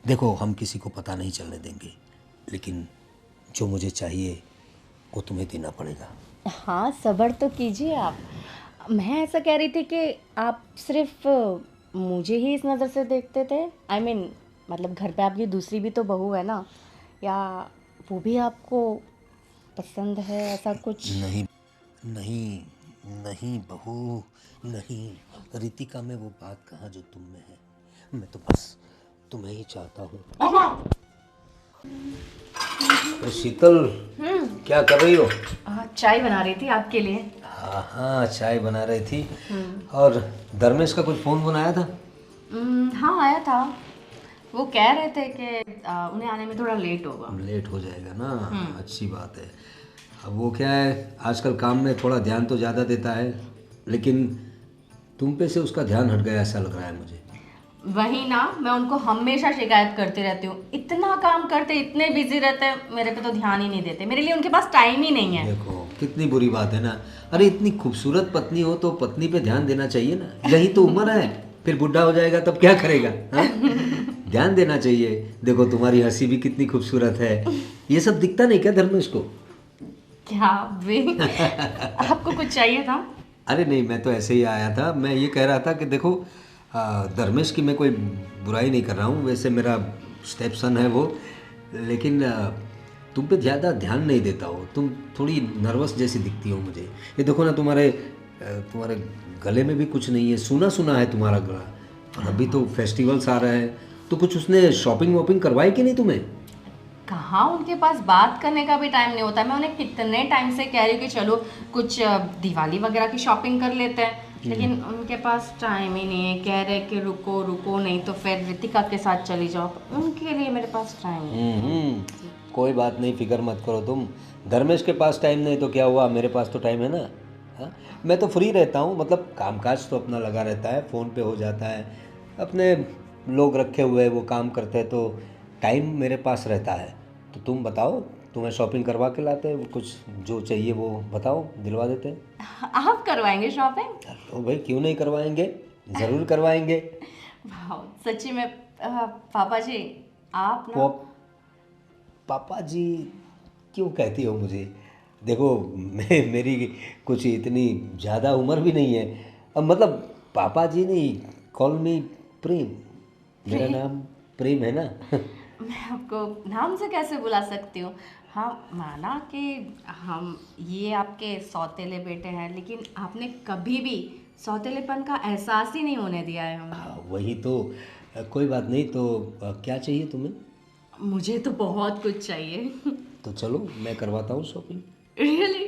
देखो हम किसी को पता नहीं चलने देंगे, लेकिन जो मुझे चाहिए वो तुम्हें देना पड़ेगा। हाँ, सब्र तो कीजिए आप। मैं ऐसा कह रही थी कि आप सिर्फ मुझे ही इस नज़र से देखते थे। मतलब घर पे आपकी दूसरी भी तो बहू है ना, या वो भी आपको पसंद है, ऐसा कुछ? नहीं नहीं नहीं बहू, नहीं। रितिका में वो बात कहाँ जो तुम में है। मैं तो बस तुम्हें ही चाहता हूँ। अरे शीतल, क्या कर रही हो? चाय बना रही थी आपके लिए। हाँ हाँ, चाय बना रही थी। और धर्मेश का कुछ फ़ोन बनाया था? हाँ, आया था। वो कह रहे थे कि उन्हें आने में थोड़ा लेट होगा। लेट हो जाएगा ना, अच्छी बात है। अब वो क्या है, आजकल काम में थोड़ा ध्यान तो ज़्यादा देता है, लेकिन तुम पे से उसका ध्यान हट गया ऐसा लग रहा है मुझे। वही ना, मैं उनको हमेशा शिकायत करती रहती हूँ, इतना काम करते, इतने बिजी रहते हैं, मेरे पे तो ध्यान ही नहीं देते। मेरे लिए उनके पास टाइम ही नहीं है। देखो कितनी बुरी बात है ना। अरे इतनी खूबसूरत पत्नी हो तो पत्नी पे ध्यान देना चाहिए ना, यही तो उम्र है। फिर बुढ़ा हो जाएगा तब क्या करेगा, हाँ? ध्यान देना चाहिए। देखो तुम्हारी हंसी भी कितनी खूबसूरत है, ये सब दिखता नहीं क्या धर्मेश को? क्या वे आपको कुछ चाहिए था? अरे नहीं, मैं तो ऐसे ही आया था। मैं ये कह रहा था कि देखो धर्मेश की मैं कोई बुराई नहीं कर रहा हूँ, वैसे मेरा स्टेप सन है वो, लेकिन तुम पे ज़्यादा ध्यान नहीं देता हो। तुम थोड़ी नर्वस जैसी दिखती हो मुझे। ये देखो ना, तुम्हारे गले में भी कुछ नहीं है, सूना सूना है तुम्हारा गला। और अभी तो फेस्टिवल्स आ रहे हैं, तो कुछ उसने शॉपिंग वॉपिंग करवाई कि नहीं तुम्हें? कहाँ, उनके पास बात करने का भी टाइम नहीं होता। मैं उन्हें कितने टाइम से कह रही हूँ कि चलो कुछ दिवाली वगैरह की शॉपिंग कर लेते हैं, लेकिन उनके पास टाइम ही नहीं है। कह रहे कि रुको रुको, नहीं तो फिर रितिका के साथ चली जाओ। उनके लिए मेरे पास टाइम नहीं है। कोई बात नहीं, फिक्र मत करो तुम। धर्मेश के पास टाइम नहीं तो क्या हुआ, मेरे पास तो टाइम है ना। हाँ, मैं तो फ्री रहता हूँ, मतलब कामकाज तो अपना लगा रहता है, फ़ोन पे हो जाता है। अपने लोग रखे हुए हैं, वो काम करते हैं, तो टाइम मेरे पास रहता है। तो तुम बताओ, तुम्हें शॉपिंग करवा के लाते हैं, कुछ जो चाहिए वो बताओ, दिलवा देते हैं। आप करवाएंगे शॉपिंग? तो भाई क्यों नहीं करवाएंगे, ज़रूर करवाएंगे। वाह, सच्ची में। पापा जी, आप ना। पॉप पापा जी क्यों कहती हो मुझे? देखो मेरी कुछ इतनी ज़्यादा उम्र भी नहीं है। अब मतलब पापा जी नहीं, कॉल मी प्रेम। मेरा नाम प्रेम है ना। मैं आपको नाम से कैसे बुला सकती हूँ? हाँ, माना कि हम ये आपके सौतेले बेटे हैं, लेकिन आपने कभी भी सौतेलेपन का एहसास ही नहीं होने दिया है हमें। हाँ, वही तो। कोई बात नहीं, तो क्या चाहिए तुम्हें? मुझे तो बहुत कुछ चाहिए। तो चलो मैं करवाता हूँ शॉपिंग। रियली?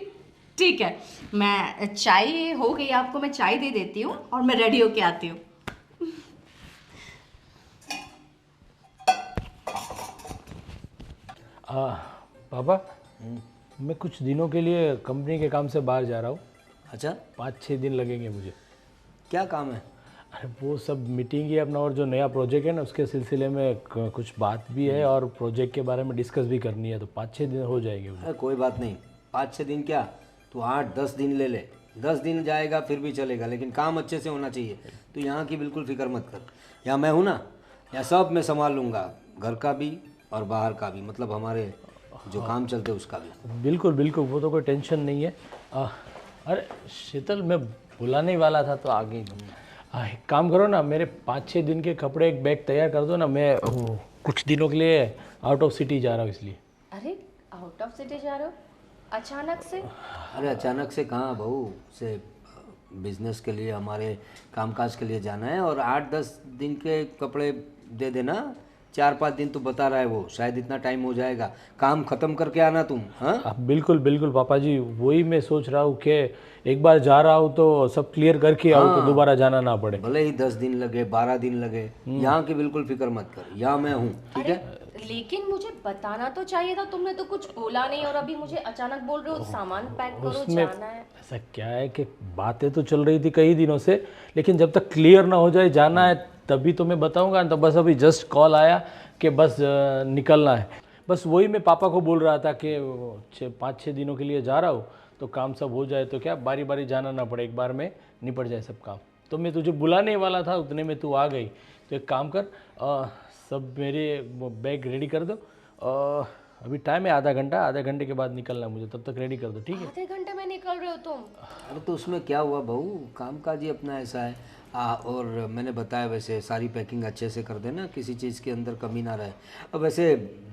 ठीक है, मैं चाय हो गई, आपको मैं चाय दे देती हूँ और मैं रेडी होके आती हूँ। आ, पापा, मैं कुछ दिनों के लिए कंपनी के काम से बाहर जा रहा हूँ। अच्छा, 5-6 दिन लगेंगे मुझे। क्या काम है? अरे वो सब मीटिंग ही अपना, और जो नया प्रोजेक्ट है ना उसके सिलसिले में कुछ बात भी है और प्रोजेक्ट के बारे में डिस्कस भी करनी है, तो 5-6 दिन हो जाएंगे मुझे। अरे कोई बात नहीं, 5-6 दिन क्या, तू 8-10 दिन ले ले। 10 दिन जाएगा फिर भी चलेगा, लेकिन काम अच्छे से होना चाहिए। तो यहाँ की बिल्कुल फिक्र मत कर। यहाँ मैं हूँ ना, यहाँ सब मैं संभाल लूँगा, घर का भी और बाहर का भी, मतलब हमारे जो काम चलते हैं उसका भी। बिल्कुल बिल्कुल, वो तो कोई टेंशन नहीं है। अरे शीतल, मैं बुलाने ही वाला था तो आ गई तुम। एक काम करो ना, मेरे 5-6 दिन के कपड़े एक बैग तैयार कर दो ना। मैं कुछ दिनों के लिए आउट ऑफ सिटी जा रहा हूँ इसलिए। अरे, आउट ऑफ सिटी जा रहे हो अचानक से? अरे अचानक से कहाँ बहू, से बिजनेस के लिए, हमारे कामकाज के लिए जाना है, और 8-10 दिन के कपड़े दे देना। 4-5 दिन तो बता रहा है वो, शायद इतना टाइम हो जाएगा। काम ख़त्म करके आना तुम, हाँ। बिल्कुल बिल्कुल पापा जी, वही मैं सोच रहा हूँ कि एक बार जा रहा हूँ तो सब क्लियर करके आऊँ, तो दोबारा जाना ना पड़े। भले ही 10 दिन लगे, 12 दिन लगे, यहाँ की बिल्कुल फिक्र मत कर, यहाँ मैं हूँ, ठीक है। लेकिन मुझे बताना तो चाहिए था, तुमने तो कुछ बोला नहीं और अभी मुझे अचानक बोल रहे हो सामान पैक करो, उसमें जाना है। ऐसा क्या है कि बातें तो चल रही थी कई दिनों से, लेकिन जब तक क्लियर ना हो जाए जाना है तभी तो मैं बताऊंगा। तो बस अभी जस्ट कॉल आया कि बस निकलना है। बस वही मैं पापा को बोल रहा था कि 5-6 दिनों के लिए जा रहा हूँ, तो काम सब हो जाए तो क्या बारी बारी जाना ना पड़े, एक बार में निपट जाए सब काम। तो मैं तुझे बुलाने वाला था, उतने में तू आ गई। तो एक काम कर, सब मेरे वो बैग रेडी कर दो और अभी टाइम है आधा घंटे के बाद निकलना है मुझे, तब तक रेडी कर दो, ठीक है? आधे घंटे में निकल रहे हो तुम? अरे तो उसमें क्या हुआ बहू, काम काज ही अपना ऐसा है। और मैंने बताया वैसे सारी पैकिंग अच्छे से कर देना, किसी चीज़ के अंदर कमी ना रहे। अब वैसे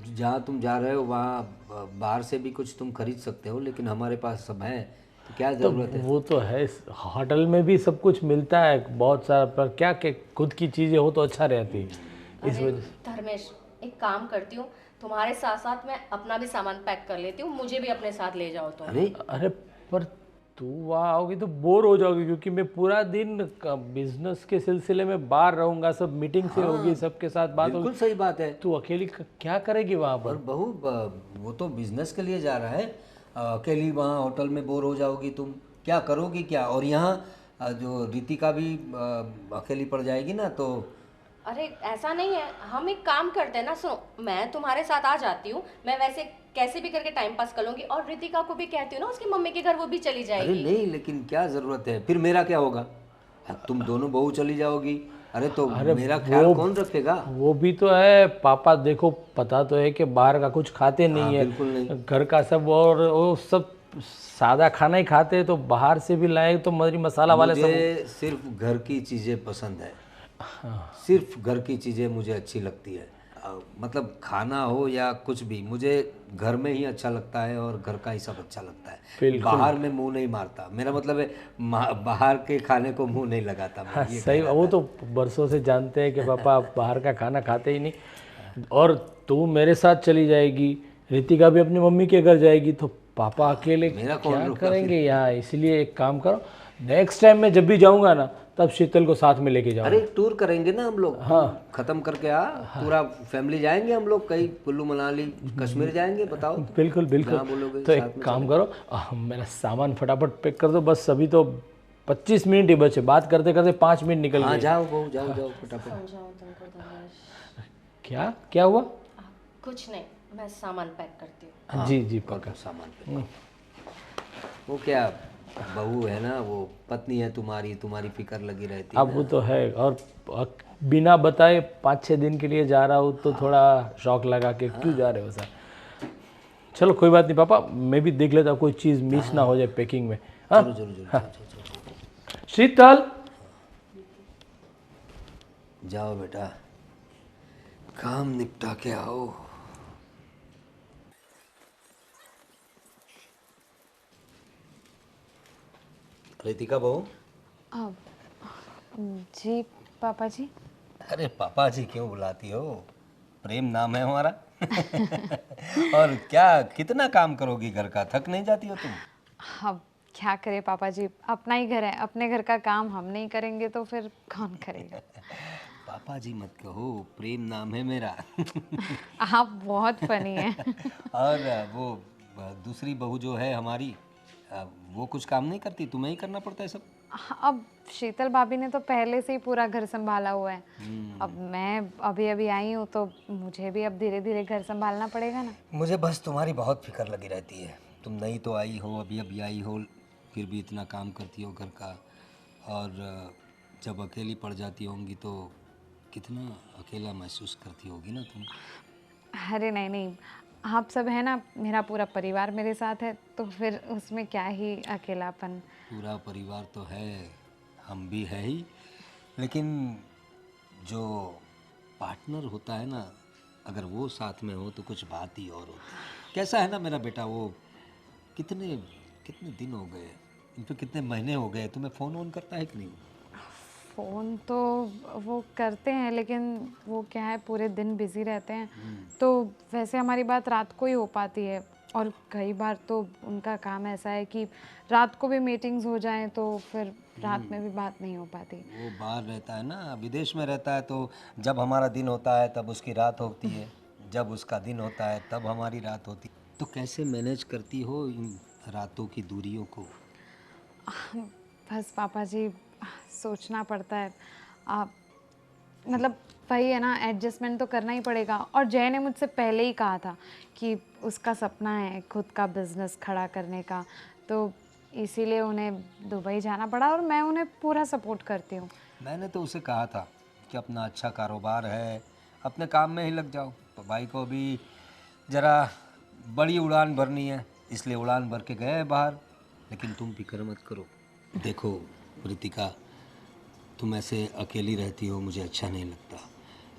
जहाँ तुम जा रहे हो वहाँ बाहर से भी कुछ तुम खरीद सकते हो, लेकिन हमारे पास सब है, तो क्या ज़रूरत है। वो तो है, होटल में भी सब कुछ मिलता है बहुत सारा, पर क्या कि खुद की चीज़ें हो तो अच्छा रहती है, इस अरे वजह से। धर्मेश, एक काम करती हूँ, तुम्हारे साथ साथ मैं अपना भी सामान पैक कर लेती हूँ, मुझे भी अपने साथ ले जाओ तुम। अरे पर तू वहाँ आओगी तो बोर हो जाओगी, क्योंकि मैं पूरा दिन बिजनेस के सिलसिले में बाहर रहूँगा, सब मीटिंग से होगी, सबके साथ बात होगी। बिल्कुल सही बात है। तू अकेली क्या करेगी वहाँ पर? और बहू वो तो बिजनेस के लिए जा रहा है, अकेली वहाँ होटल में बोर हो जाओगी तुम, क्या करोगी क्या। और यहाँ जो रितिका भी अकेली पड़ जाएगी ना तो। अरे ऐसा नहीं है, हम एक काम करते हैं ना, सुनो, मैं तुम्हारे साथ आ जाती हूँ, मैं वैसे कैसे भी करके टाइम पास कर लूंगी, और रितिका को भी कहती हूँ ना उसकी मम्मी के घर, वो भी चली अरे जाएगी। नहीं, लेकिन क्या ज़रूरत है, फिर मेरा क्या होगा। तुम दोनों बहू चली जाओगी, अरे तो मेरा ख्याल कौन रखेगा। वो भी तो है पापा, देखो पता तो है कि बाहर का कुछ खाते नहीं है, बिल्कुल नहीं। घर का सब, और वो सब सादा खाना ही खाते हैं, तो बाहर से भी लाए तो मरी मसाला वाले सब। मुझे सिर्फ घर की चीज़ें पसंद है, सिर्फ घर की चीज़ें मुझे अच्छी लगती है। मतलब खाना हो या कुछ भी, मुझे घर में ही अच्छा लगता है और घर का ही सब अच्छा लगता है। बाहर में मुंह नहीं मारता, मेरा मतलब है बाहर के खाने को मुंह नहीं लगाता मैं, ये सही, वो तो बरसों से जानते हैं कि पापा आप बाहर का खाना खाते ही नहीं। और तू मेरे साथ चली जाएगी, रितिका भी अपनी मम्मी के घर जाएगी, तो पापा अकेले मेरा कौन क्या रुकता करेंगे यहाँ। इसलिए एक काम करो, नेक्स्ट टाइम मैं जब भी जाऊँगा ना, तब शीतल को साथ में लेके जाऊँगा। अरे टूर करेंगे ना हम लोग, खत्म करके पूरा फैमिली जाएंगे हम लोग, कहीं कुल्लू मनाली कश्मीर जाएंगे, बताओ। बिल्कुल बिल्कुल। जहाँ बोलोगे तो एक काम करो, मेरा सामान फटाफट पैक कर दो, बस अभी तो 25 मिनट ही बचे, बात करते करते 5 मिनट निकल हाँ गए। जाओ बहू, जाओ जाओ फटाफट। समझाओ तुमको धर्मेश। क्या क्या हुआ? कुछ नहीं, मैं सामान पैक करती हूँ। जी जी पक्का। सामान पे वो क्या बहू है ना, वो पत्नी है तुम्हारी, तुम्हारी फिक्र लगी रहती है। अब वो तो है, और बिना बताए 5-6 दिन के लिए जा रहा हूँ तो थोड़ा शौक लगा के क्यों जा रहे हो सर। चलो कोई बात नहीं पापा, मैं भी देख लेता हूँ कोई चीज़ मिस ना हो जाए पैकिंग में। हाँ जरूर जरूर जरूर, जाओ, शीतल, जाओ बेटा, काम निपटा के आओ। रितिका बहू। अब जी पापा जी। अरे पापा जी क्यों बुलाती हो, प्रेम नाम है हमारा। और क्या कितना काम करोगी घर का, थक नहीं जाती हो तुम? अब क्या करे पापा जी, अपना ही घर है, अपने घर का काम हम नहीं करेंगे तो फिर कौन करेगा। पापा जी मत कहो, प्रेम नाम है मेरा। आप बहुत फनी हैं। और वो दूसरी बहू जो है हमारी, वो कुछ काम नहीं करती, तुम्हें ही करना पड़ता है सब। अब शीतल भाभी ने तो पहले से ही पूरा घर संभाला हुआ है, अब मैं अभी अभी आई हूँ तो मुझे भी अब धीरे धीरे घर संभालना पड़ेगा ना। मुझे बस तुम्हारी बहुत फिक्र लगी रहती है, तुम नई तो आई हो, अभी अभी आई हो, फिर भी इतना काम करती हो घर का। और जब अकेली पड़ जाती होंगी तो कितना अकेला महसूस करती होगी ना तुम। अरे नहीं नहीं, आप सब है ना, मेरा पूरा परिवार मेरे साथ है, तो फिर उसमें क्या ही अकेलापन। पूरा परिवार तो है, हम भी है ही, लेकिन जो पार्टनर होता है ना, अगर वो साथ में हो तो कुछ बात ही और होती है। कैसा है ना मेरा बेटा, वो कितने कितने दिन हो गए, इन पे कितने महीने हो गए, तुम्हें फ़ोन ऑन करता है कि नहीं? फ़ोन तो वो करते हैं, लेकिन वो क्या है पूरे दिन बिज़ी रहते हैं, तो वैसे हमारी बात रात को ही हो पाती है, और कई बार तो उनका काम ऐसा है कि रात को भी मीटिंग्स हो जाएं तो फिर रात में भी बात नहीं हो पाती। वो बाहर रहता है ना, विदेश में रहता है, तो जब हमारा दिन होता है तब उसकी रात होती है, जब उसका दिन होता है तब हमारी रात होती है। तो कैसे मैनेज करती हो इन रातों की दूरियों को? बस पापा जी, सोचना पड़ता है। आप मतलब वही है ना, एडजस्टमेंट तो करना ही पड़ेगा। और जय ने मुझसे पहले ही कहा था कि उसका सपना है खुद का बिजनेस खड़ा करने का, तो इसीलिए उन्हें दुबई जाना पड़ा, और मैं उन्हें पूरा सपोर्ट करती हूँ। मैंने तो उसे कहा था कि अपना अच्छा कारोबार है, अपने काम में ही लग जाओ। तो भाई को भी ज़रा बड़ी उड़ान भरनी है, इसलिए उड़ान भर के गए बाहर। लेकिन तुम फिक्र मत करो। देखो रितिका, तुम ऐसे अकेली रहती हो, मुझे अच्छा नहीं लगता।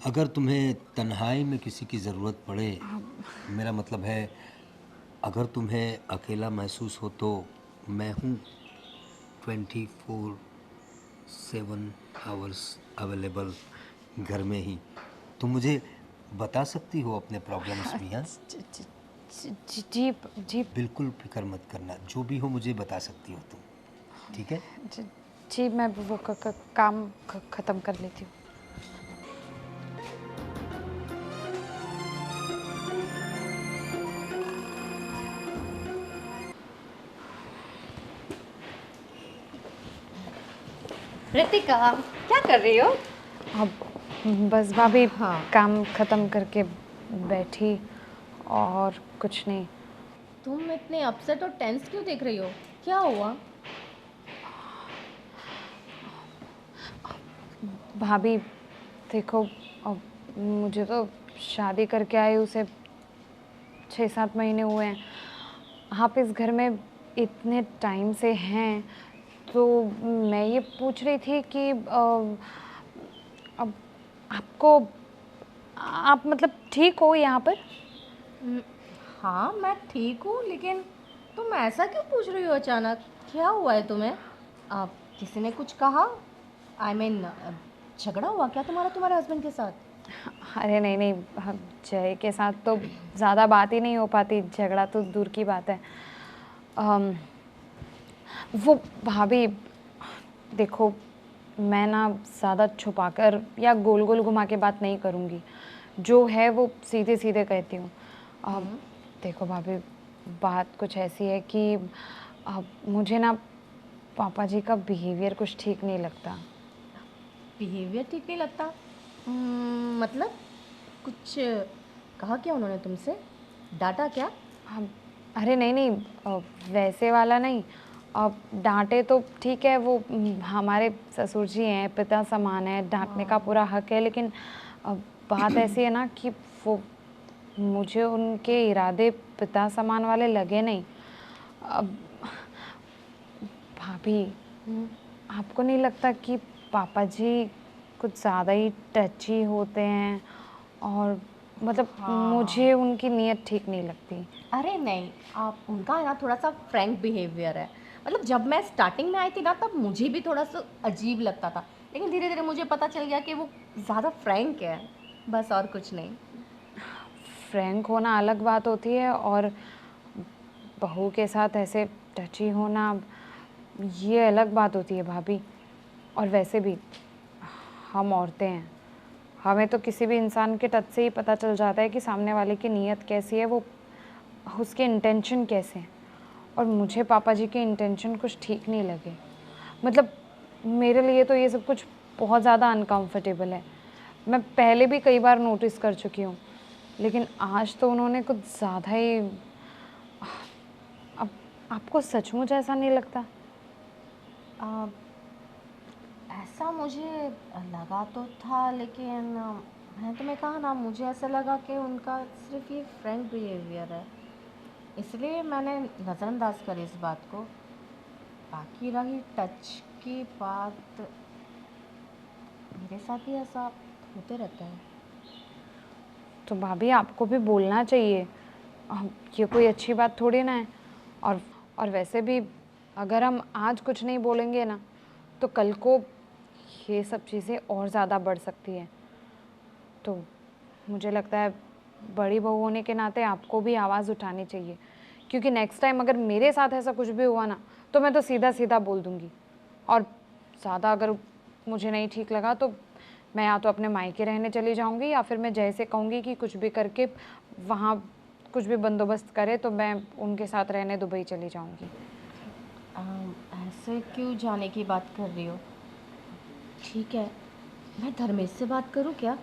अगर तुम्हें तन्हाई में किसी की ज़रूरत पड़े, मेरा मतलब है अगर तुम्हें अकेला महसूस हो, तो मैं हूँ 24/7 आवर्स अवेलेबल घर में ही। तुम मुझे बता सकती हो अपने प्रॉब्लम्स भी। हाँ, जी जी बिल्कुल फिक्र मत करना, जो भी हो मुझे बता सकती हो तुम, ठीक है? जी जी, मैं वो काम ख़त्म कर लेती हूँ। रितिका, क्या कर रही हो? अब बस भाभी, हाँ। काम ख़त्म करके बैठी और कुछ नहीं। तुम इतने अपसेट और टेंस क्यों देख रही हो? क्या हुआ? भाभी देखो, अब मुझे तो शादी करके आई उसे 6-7 महीने हुए हैं। आप इस घर में इतने टाइम से हैं, तो मैं ये पूछ रही थी कि अब आपको, आप मतलब ठीक हो यहाँ पर? हम्म, हाँ मैं ठीक हूँ, लेकिन तुम ऐसा क्यों पूछ रही हो अचानक? क्या हुआ है तुम्हें? किसी ने कुछ कहा? आई मीन झगड़ा हुआ क्या तुम्हारे हस्बैंड के साथ? अरे नहीं नहीं, जय के साथ तो ज़्यादा बात ही नहीं हो पाती, झगड़ा तो दूर की बात है। अम, वो भाभी देखो, मैं ना ज़्यादा छुपाकर या गोल गोल घुमा के बात नहीं करूँगी, जो है वो सीधे सीधे कहती हूँ। देखो भाभी, बात कुछ ऐसी है कि मुझे ना पापा जी का बिहेवियर कुछ ठीक नहीं लगता। बिहेवियर ठीक नहीं लगता? मतलब कुछ कहा क्या उन्होंने तुमसे? डांटा क्या? हम, अरे नहीं नहीं, वैसे वाला नहीं। अब डांटे तो ठीक है, वो हमारे ससुर जी हैं, पिता समान है, डांटने का पूरा हक है। लेकिन अब बात ऐसी है ना कि वो, मुझे उनके इरादे पिता समान वाले लगे नहीं। अब भाभी, आपको नहीं लगता कि पापा जी कुछ ज़्यादा ही टची होते हैं? और मतलब मुझे उनकी नीयत ठीक नहीं लगती। अरे नहीं, आप उनका है ना थोड़ा सा फ्रैंक बिहेवियर है। मतलब जब मैं स्टार्टिंग में आई थी ना, तब मुझे भी थोड़ा सा अजीब लगता था, लेकिन धीरे धीरे मुझे पता चल गया कि वो ज़्यादा फ्रैंक है, बस और कुछ नहीं। फ्रैंक होना अलग बात होती है, और बहू के साथ ऐसे टची होना, ये अलग बात होती है भाभी। और वैसे भी हम औरतें हैं, हमें तो किसी भी इंसान के टच से ही पता चल जाता है कि सामने वाले की नीयत कैसी है, वो उसके इंटेंशन कैसे हैं। और मुझे पापा जी के इंटेंशन कुछ ठीक नहीं लगे। मतलब मेरे लिए तो ये सब कुछ बहुत ज़्यादा अनकंफर्टेबल है। मैं पहले भी कई बार नोटिस कर चुकी हूँ, लेकिन आज तो उन्होंने कुछ ज़्यादा ही। अब आपको सचमुच ऐसा नहीं लगता? आ, ऐसा मुझे लगा तो था, लेकिन मैंने तुम्हें कहा ना, मुझे ऐसा लगा कि उनका सिर्फ ये फ्रैंक बिहेवियर है, इसलिए मैंने नज़रअंदाज करी इस बात को। बाकी रही टच की बात, मेरे साथ भी ऐसा होते रहता है। तो भाभी, आपको भी बोलना चाहिए, ये कोई अच्छी बात थोड़ी ना है। और वैसे भी अगर हम आज कुछ नहीं बोलेंगे ना, तो कल को ये सब चीज़ें और ज़्यादा बढ़ सकती हैं। तो मुझे लगता है बड़ी बहू होने के नाते आपको भी आवाज़ उठानी चाहिए, क्योंकि नेक्स्ट टाइम अगर मेरे साथ ऐसा कुछ भी हुआ ना, तो मैं तो सीधा सीधा बोल दूँगी। और ज़्यादा अगर मुझे नहीं ठीक लगा, तो मैं या तो अपने मायके रहने चली जाऊँगी, या फिर मैं जैसे कहूँगी कि कुछ भी करके वहाँ कुछ भी बंदोबस्त करे, तो मैं उनके साथ रहने दुबई चली जाऊँगी। ऐसे क्यों जाने की बात कर रही हो? ठीक है, मैं धर्मेश से बात करूँ क्या?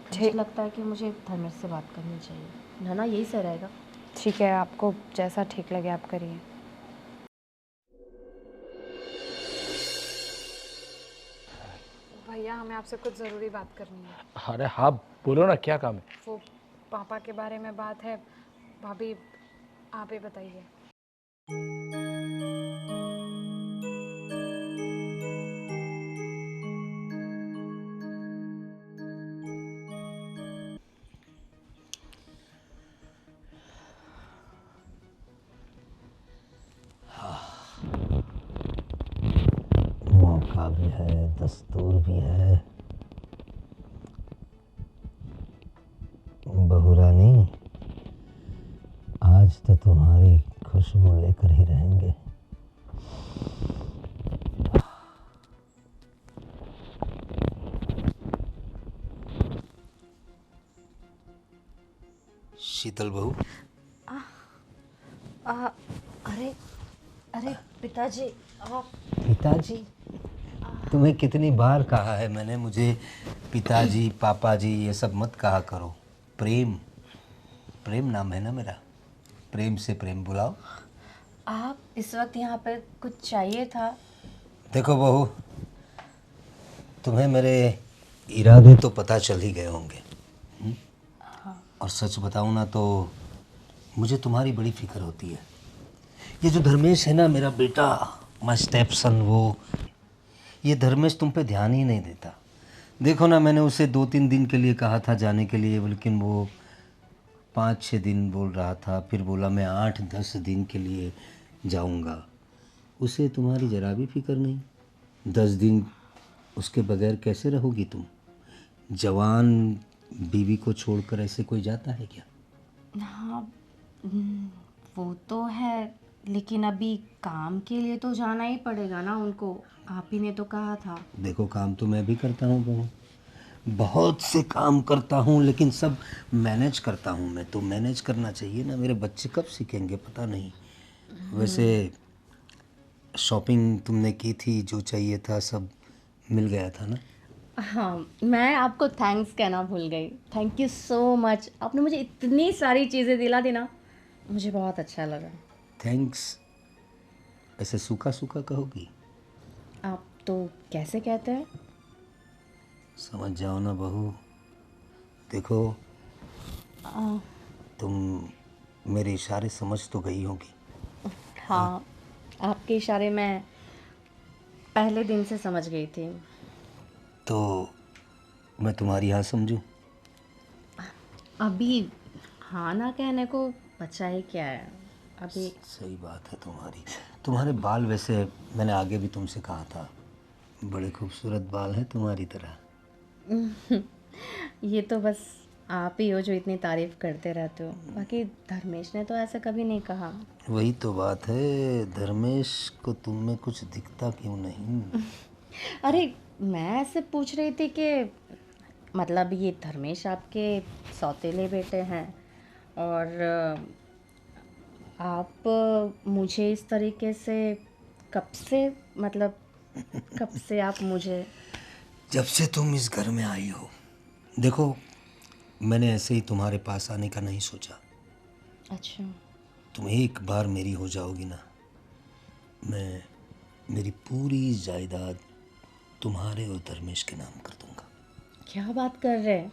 मुझे ठीक लगता है कि मुझे धर्मेश से बात करनी चाहिए, ना यही सही रहेगा। ठीक है, आपको जैसा ठीक लगे आप करिए। भैया हमें आपसे कुछ ज़रूरी बात करनी है। अरे हाँ बोलो ना, क्या काम है? वो पापा के बारे में बात है। भाभी आप ही बताइए। मौका भी है, दस्तूर भी है। बहू रानी, आज तो तुम्हारी खुशबू लेकर ही रहेंगे। शीतल बहू। अरे अरे पिताजी, आप पिताजी? तुम्हें कितनी बार कहा है मैंने, मुझे पिताजी पापा जी ये सब मत कहा करो। प्रेम, प्रेम नाम है ना मेरा, प्रेम से प्रेम बुलाओ। आप इस वक्त यहाँ पे कुछ चाहिए था? देखो बहू, तुम्हें मेरे इरादे तो पता चल ही गए होंगे। और सच बताऊँ ना तो मुझे तुम्हारी बड़ी फिक्र होती है। ये जो धर्मेश है ना मेरा बेटा, माय स्टेप सन, वो ये धर्मेश तुम पे ध्यान ही नहीं देता। देखो ना, मैंने उसे 2-3 दिन के लिए कहा था जाने के लिए, लेकिन वो 5-6 दिन बोल रहा था, फिर बोला मैं 8-10 दिन के लिए जाऊंगा। उसे तुम्हारी ज़रा भी फिक्र नहीं। 10 दिन उसके बगैर कैसे रहोगी तुम? जवान बीवी को छोड़कर ऐसे कोई जाता है क्या? हाँ, वो तो है, लेकिन अभी काम के लिए तो जाना ही पड़ेगा ना उनको। आप ही ने तो कहा था। देखो, काम तो मैं भी करता हूँ बहू, बहुत से काम करता हूँ, लेकिन सब मैनेज करता हूँ मैं। तो मैनेज करना चाहिए ना, मेरे बच्चे कब सीखेंगे पता नहीं। वैसे शॉपिंग तुमने की थी, जो चाहिए था सब मिल गया था ना? हाँ, मैं आपको थैंक्स कहना भूल गई। थैंक यू सो मच, आपने मुझे इतनी सारी चीज़ें दिला दी ना, मुझे बहुत अच्छा लगा। थैंक्स ऐसे सूखा सूखा कहोगी? आप तो कैसे कहते हैं? समझ जाओ ना बहू। देखो, तुम मेरे इशारे समझ तो गई होगी। हाँ, आपके इशारे मैं पहले दिन से समझ गई थी। तो मैं तुम्हारी हाँ समझूं? अभी हाँ ना कहने को बचा ही क्या है अभी। सही बात है तुम्हारी। तुम्हारे बाल, वैसे मैंने आगे भी तुमसे कहा था, बड़े खूबसूरत बाल हैं तुम्हारी तरह। ये तो बस आप ही हो जो इतनी तारीफ करते रहते हो, बाकी धर्मेश ने तो ऐसा कभी नहीं कहा। वही तो बात है, धर्मेश को तुम में कुछ दिखता क्यों नहीं? अरे, मैं ऐसे पूछ रही थी कि मतलब ये धर्मेश आपके सौतेले बेटे हैं और आप मुझे इस तरीके से कब से, मतलब कब से आप मुझे? जब से तुम इस घर में आई हो। देखो, मैंने ऐसे ही तुम्हारे पास आने का नहीं सोचा। अच्छा, तुम एक बार मेरी हो जाओगी ना, मैं मेरी पूरी जायदाद तुम्हारे और धर्मेश के नाम कर दूंगा। क्या बात कर रहे हैं?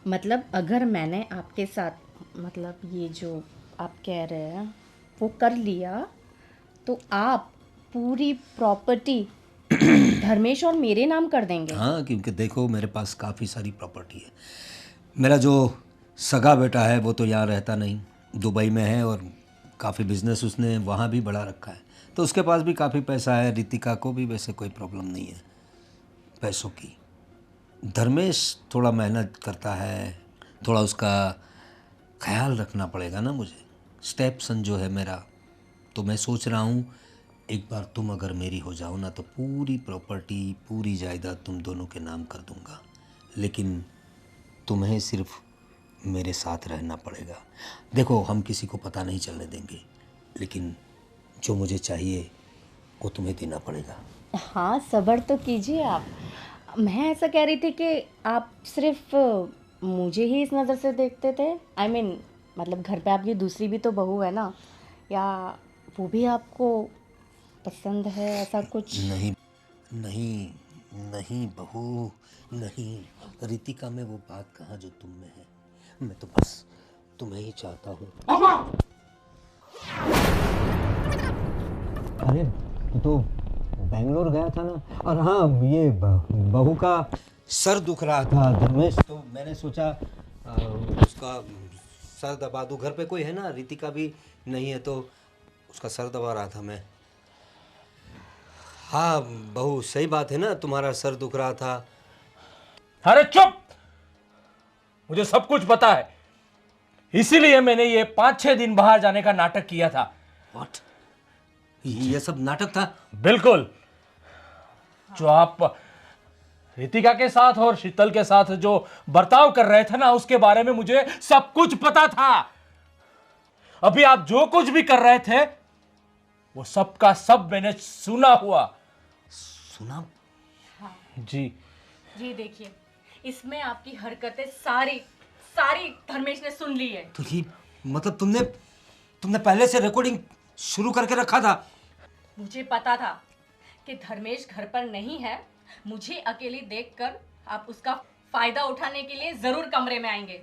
मतलब अगर मैंने आपके साथ, मतलब ये जो आप कह रहे हैं वो कर लिया, तो आप पूरी प्रॉपर्टी धर्मेश और मेरे नाम कर देंगे? हाँ, क्योंकि देखो मेरे पास काफ़ी सारी प्रॉपर्टी है। मेरा जो सगा बेटा है वो तो यहाँ रहता नहीं, दुबई में है, और काफ़ी बिजनेस उसने वहाँ भी बढ़ा रखा है, तो उसके पास भी काफ़ी पैसा है। रितिका को भी वैसे कोई प्रॉब्लम नहीं है पैसों की। धर्मेश थोड़ा मेहनत करता है, थोड़ा उसका ख्याल रखना पड़ेगा ना मुझे। स्टेप सन जो है मेरा, तो मैं सोच रहा हूँ एक बार तुम अगर मेरी हो जाओ ना, तो पूरी प्रॉपर्टी, पूरी जायदाद तुम दोनों के नाम कर दूंगा। लेकिन तुम्हें सिर्फ मेरे साथ रहना पड़ेगा। देखो, हम किसी को पता नहीं चलने देंगे, लेकिन जो मुझे चाहिए वो तुम्हें देना पड़ेगा। हाँ, सब्र तो कीजिए आप। मैं ऐसा कह रही थी कि आप सिर्फ मुझे ही इस नज़र से देखते थे। आई मीन मतलब घर पे आपकी दूसरी भी तो बहू है ना, या वो भी आपको पसंद है, ऐसा कुछ? नहीं नहीं, नहीं बहू, नहीं। रितिका में वो बात कहाँ जो तुम में है। मैं तो बस तुम्हें ही चाहता हूँ। अरे तो बेंगलोर गया था ना, और हाँ ये बहू का सर दुख रहा था धर्मेश, तो मैंने सोचा उसका सर दबा दूँ। घर पे कोई है ना, रितिका भी नहीं है, तो उसका सर दबा रहा था मैं। हाँ बहू, सही बात है ना, तुम्हारा सर दुख रहा था। अरे चुप, मुझे सब कुछ पता है, इसीलिए मैंने ये 5-6 दिन बाहर जाने का नाटक किया था। व्हाट? ये सब नाटक था? बिल्कुल। जो आप रितिका के साथ और शीतल के साथ जो बर्ताव कर रहे थे ना, उसके बारे में मुझे सब कुछ पता था। अभी आप जो कुछ भी कर रहे थे वो सब का सब मैंने सुना हुआ। सुना? जी ये देखिए, इसमें आपकी हरकतें सारी सारी धर्मेश ने सुन ली है। तो ये मतलब तुमने पहले से रिकॉर्डिंग शुरू करके रखा था? मुझे पता था कि धर्मेश घर पर नहीं है। मुझे अकेली देखकर आप उसका फायदा उठाने के लिए जरूर कमरे में आएंगे,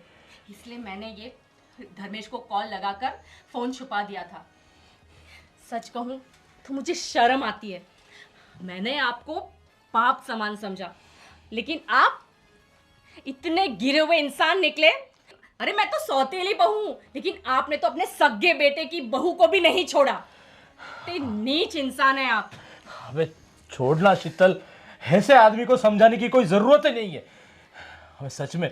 इसलिए मैंने ये धर्मेश को कॉल लगाकर फोन छुपा दिया था। सच कहूं तो मुझे शर्म आती है। मैंने आपको पाप समान समझा, लेकिन आप इतने गिरे हुए इंसान निकले। अरे मैं तो सौतेली बहू हूं, लेकिन आपने तो अपने सगे बेटे की बहू को भी नहीं छोड़ा। इतने नीच इंसान है आप। अबे छोड़ना शीतल, ऐसे आदमी को समझाने की कोई जरूरत ही नहीं है। अबे सच में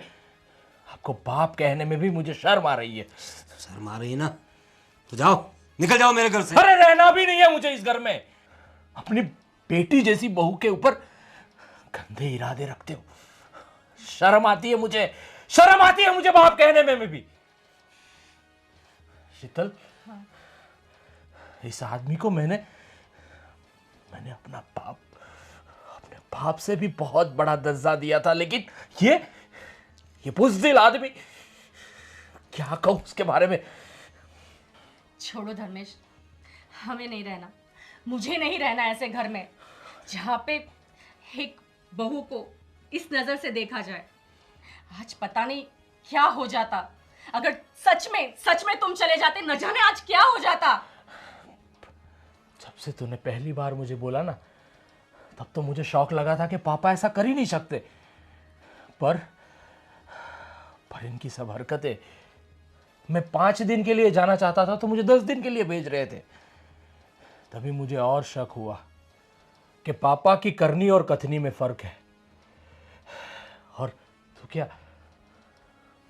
आपको बाप कहने में भी मुझे शर्म आ रही है। शर्म आ रही है ना, तो जाओ, निकल जाओ मेरे घर से। अरे रहना भी नहीं है मुझे इस घर में। अपनी बेटी जैसी बहू के ऊपर गंदे इरादे रखते हो। शर्म आती है मुझे, शर्म आती है मुझे बाप कहने में भी। शीतल, इस आदमी को मैंने अपने बाप से भी बहुत बड़ा दर्जा दिया था, लेकिन ये बुज़दिल आदमी, क्या कहूं उसके बारे में। छोड़ो धर्मेश, हमें नहीं रहना, मुझे नहीं रहना ऐसे घर में जहाँ पे एक बहू को इस नजर से देखा जाए। आज पता नहीं क्या हो जाता अगर सच में तुम चले जाते। न जाने आज क्या हो जाता। जब से तूने पहली बार मुझे बोला ना, तब तो मुझे शौक लगा था कि पापा ऐसा कर ही नहीं सकते, पर इनकी सब हरकतें। मैं 5 दिन के लिए जाना चाहता था तो मुझे 10 दिन के लिए भेज रहे थे। तभी मुझे और शक हुआ कि पापा की करनी और कथनी में फर्क है। और तो क्या,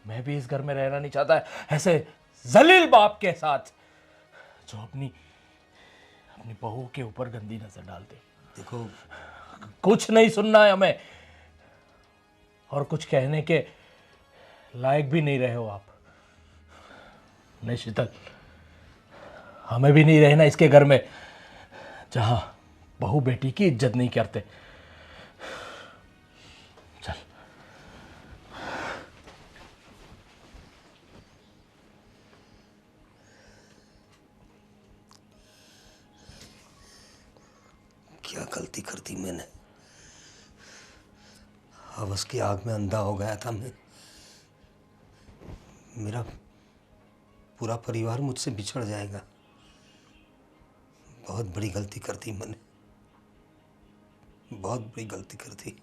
मैं भी इस घर में रहना नहीं चाहता ऐसे जलील बाप के साथ जो अपनी बहू के ऊपर गंदी नजर डालते। देखो, कुछ नहीं सुनना है हमें, और कुछ कहने के लायक भी नहीं रहे हो आप। नहीं शीतल, हमें भी नहीं रहना इसके घर में जहां बहू बेटी की इज्जत नहीं करते। चल। क्या गलती कर दी मैंने। हवस की आग में अंधा हो गया था मैं। मेरा पूरा परिवार मुझसे बिछड़ जाएगा। बहुत बड़ी गलती कर दी मैंने, बहुत बड़ी गलती कर दी।